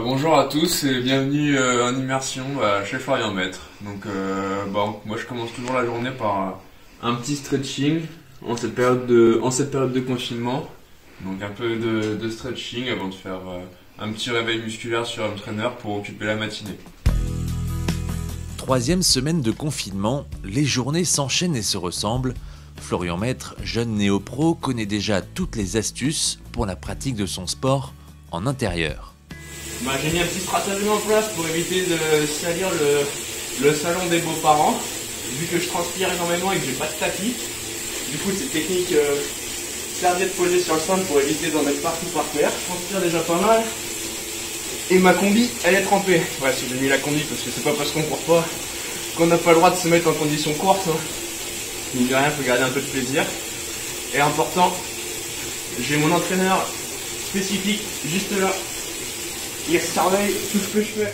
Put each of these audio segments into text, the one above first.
Bonjour à tous et bienvenue en immersion chez Florian Maître. Donc moi je commence toujours la journée par un petit stretching en cette période de confinement. Donc un peu de stretching avant de faire un petit réveil musculaire sur Home Trainer pour occuper la matinée. Troisième semaine de confinement, les journées s'enchaînent et se ressemblent. Florian Maître, jeune néo-pro, connaît déjà toutes les astuces pour la pratique de son sport en intérieur. J'ai mis un petit stratagème en place pour éviter de salir le salon des beaux-parents, vu que je transpire énormément et que j'ai pas de tapis. Du coup, cette technique serviette posée sur le sol pour éviter d'en mettre partout par terre. Je transpire déjà pas mal. Et ma combi, elle est trempée. Ouais, si j'ai mis la combi parce que c'est pas parce qu'on court pas qu'on n'a pas le droit de se mettre en condition courte. Mine de rien, faut garder un peu de plaisir. Et important, j'ai mon entraîneur spécifique juste là. Il surveille tout ce que je fais.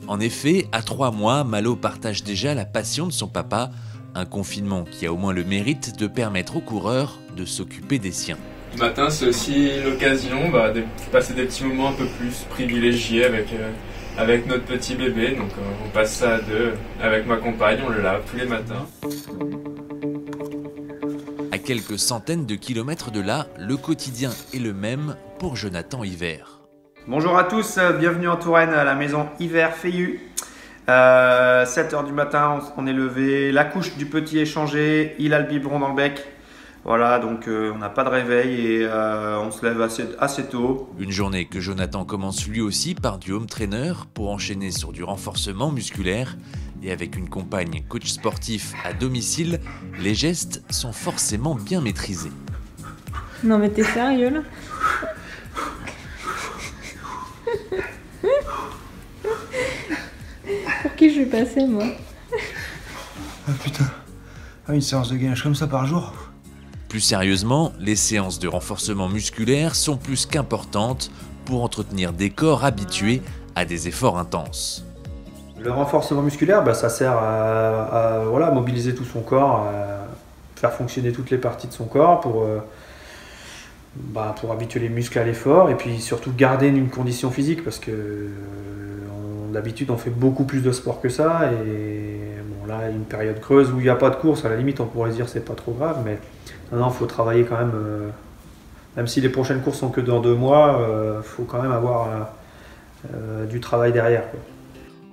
En effet, à 3 mois, Malo partage déjà la passion de son papa, un confinement qui a au moins le mérite de permettre aux coureurs de s'occuper des siens. Le matin, c'est aussi l'occasion de passer des petits moments un peu plus privilégiés avec notre petit bébé. Donc on passe ça à deux. Avec ma compagne, on le lave tous les matins. À quelques centaines de kilomètres de là, le quotidien est le même pour Jonathan Hiver. Bonjour à tous, bienvenue en Touraine à la maison Hiver Feillu. 7h du matin, on est levé, la couche du petit est changée, il a le biberon dans le bec. Voilà, donc on n'a pas de réveil et on se lève assez tôt. Une journée que Jonathan commence lui aussi par du home trainer pour enchaîner sur du renforcement musculaire. Et avec une compagne coach sportif à domicile, les gestes sont forcément bien maîtrisés. Non mais t'es sérieux là? Pour qui je vais passer moi? Ah putain, une séance de gainage comme ça par jour? Plus sérieusement, les séances de renforcement musculaire sont plus qu'importantes pour entretenir des corps habitués à des efforts intenses. Le renforcement musculaire, ça sert à mobiliser tout son corps, à faire fonctionner toutes les parties de son corps pour habituer les muscles à l'effort et puis surtout garder une condition physique parce que d'habitude on fait beaucoup plus de sport que ça et là une période creuse où il n'y a pas de course, à la limite on pourrait se dire c'est pas trop grave, mais non, il faut travailler quand même si les prochaines courses sont que dans 2 mois, faut quand même avoir du travail derrière, quoi.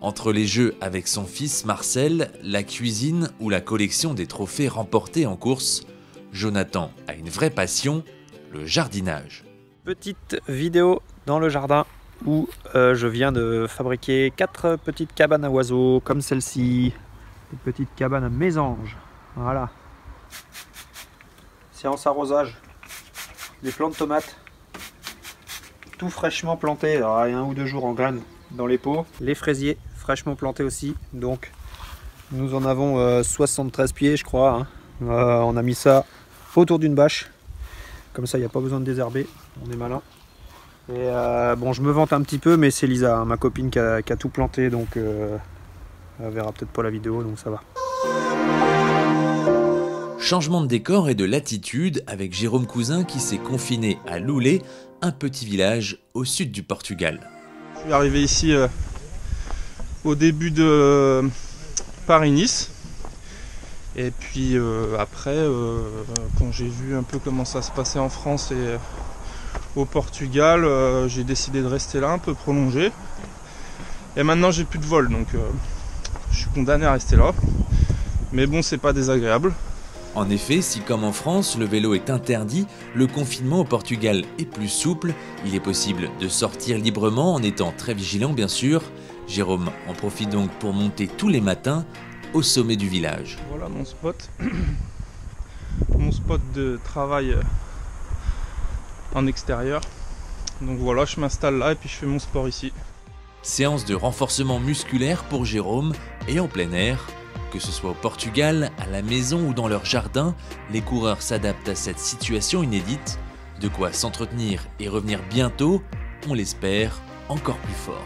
Entre les jeux avec son fils Marcel, la cuisine ou la collection des trophées remportés en course, Jonathan a une vraie passion, le jardinage. Petite vidéo dans le jardin où je viens de fabriquer 4 petites cabanes à oiseaux comme celle-ci. Des petites cabanes à mésanges. Voilà. Séance arrosage. Des plants de tomates. Tout fraîchement planté. Alors, il y a 1 ou 2 jours en graines dans les pots. Les fraisiers fraîchement plantés aussi. Donc nous en avons 73 pieds je crois. On a mis ça autour d'une bâche. Comme ça, il n'y a pas besoin de désherber, on est malin. Et je me vante un petit peu, mais c'est Lisa, ma copine, qui a tout planté, donc elle verra peut-être pas la vidéo, donc ça va. Changement de décor et de latitude avec Jérôme Cousin qui s'est confiné à Loulé, un petit village au sud du Portugal. Je suis arrivé ici au début de Paris-Nice. Et puis après, quand j'ai vu un peu comment ça se passait en France et au Portugal, j'ai décidé de rester là un peu prolongé. Et maintenant j'ai plus de vol, donc je suis condamné à rester là. Mais bon, c'est pas désagréable. En effet, si comme en France, le vélo est interdit, le confinement au Portugal est plus souple. Il est possible de sortir librement en étant très vigilant bien sûr. Jérôme en profite donc pour monter tous les matins au sommet du village. Voilà mon spot. Mon spot de travail en extérieur. Donc voilà, je m'installe là et puis je fais mon sport ici. Séance de renforcement musculaire pour Jérôme et en plein air. Que ce soit au Portugal, à la maison ou dans leur jardin, les coureurs s'adaptent à cette situation inédite. De quoi s'entretenir et revenir bientôt, on l'espère, encore plus fort.